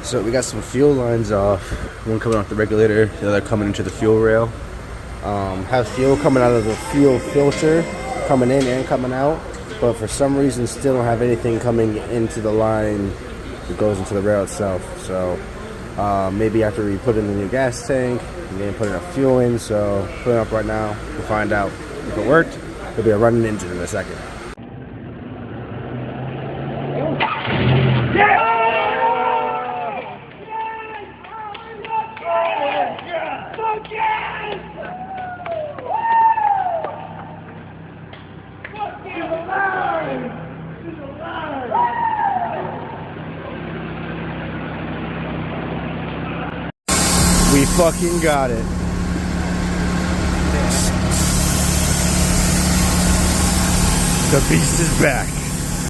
So we got some fuel lines off. One coming off the regulator, the other coming into the fuel rail. Have fuel coming out of the fuel filter, coming in and coming out. But for some reason, still don't have anything coming into the line that goes into the rail itself. So maybe after we put in the new gas tank, we didn't put enough fuel in. So putting it up right now. We'll find out if it worked. It'll be a running engine in a second. We fucking got it. The beast is back.